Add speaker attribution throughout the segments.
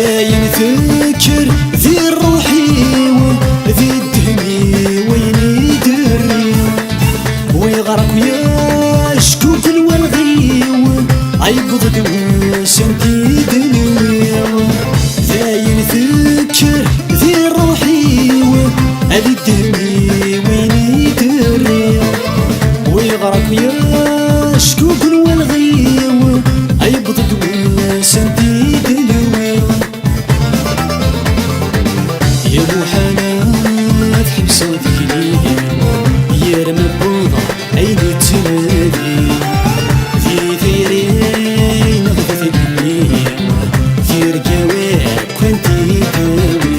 Speaker 1: داين فكر ذي روحي وذي الدهني وين يدري ويغرق يا شكوك والغي عيقض دوس انتي دنيا داين فكر ذي روحي وذي الدهني وين يدري ويغرق يا شكوك والغي عيقض دوس انتي دنيا يا ابو حنان تحبس وتكليه يا رمى بوضع عيني تنادي في ثيرين غدا تبنيه في ركواك وانتي تاوي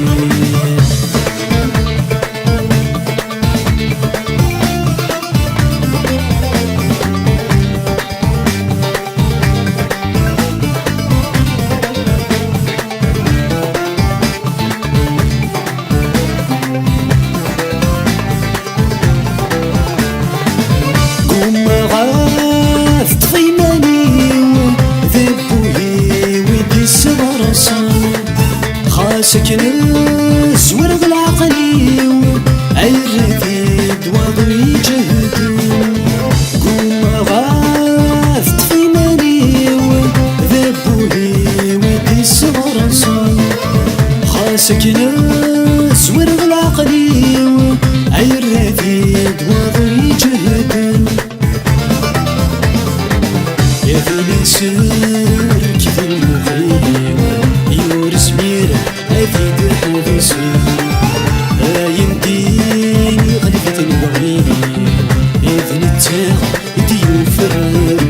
Speaker 1: سكن الزورق العقلي عيرفيد وضوي جهد قوم غاثت في ماني وذبوهي ودي السغرسون سكن الزورق العقلي عيرفيد وضوي جهد يا ذي سر كيف المغيب يورس ميره أفيد حديثي يمديني غلفة الوعيني إذن التاغ ديو فرار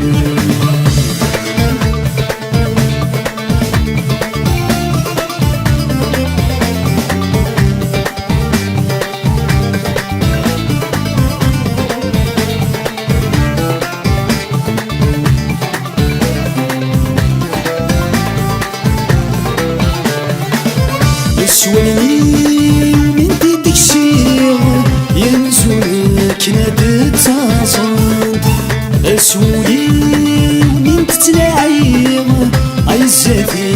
Speaker 1: سوالي من ديك شيغ ينزلك نادت تصاد سوالي من تتلاعيغ عزتي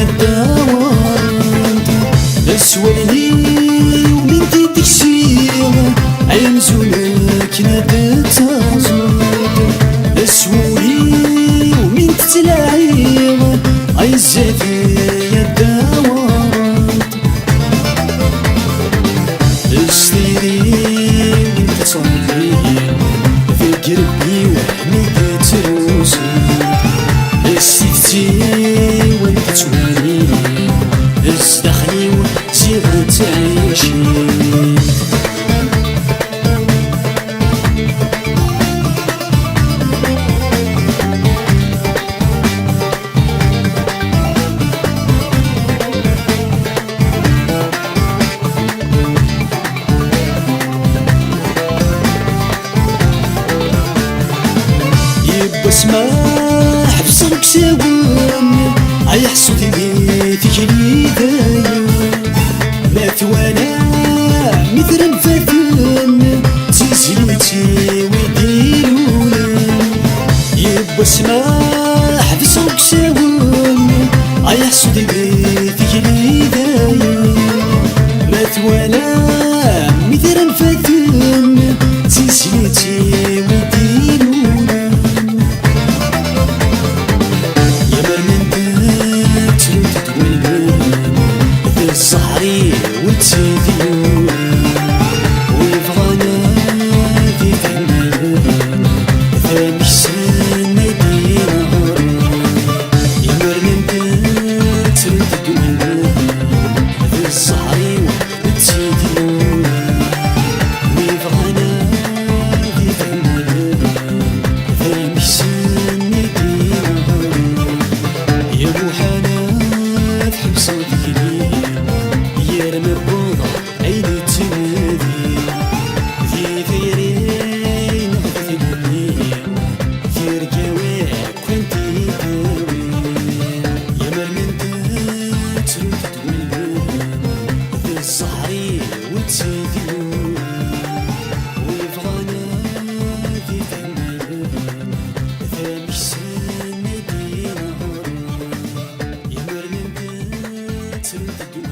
Speaker 1: الدوار سوالي من ديك شيغ ينزلك نادت تصاد سوالي من تتلاعيغ عزتي الدوار استيرين تصلي في قلبي وحميد تروسي استفتي وانت تواني استخلي وزيغة تعيشي اسمح بصرك ساوم عيحصد بيتك لي دايم ما ثوانا مثل الفتن تزيلتي ويديرونا يبا اسمح بصرك ساوم عيحصد بيتك لي دايم ما ثوانا مثل الفتن تزيلتي ويديرونا الصحري وتسيديون ويبغانا في فهمان ثاني سنة مدينة يمرنا نبات ترددون الصحري وتسيديون ويبغانا في فهمان ثاني سنة مدينة يا ابو حنان تحبس وتكليه يا رمى بوضع عيني تنادي في ثيرين غدا تبنيه في ركواك وانتي داوي يا مرمى نبات ترددون الصحري وتسيديون ويبغانا في فهمان ثاني سنة مدينة يا مرمى نبات تسرد الدنيا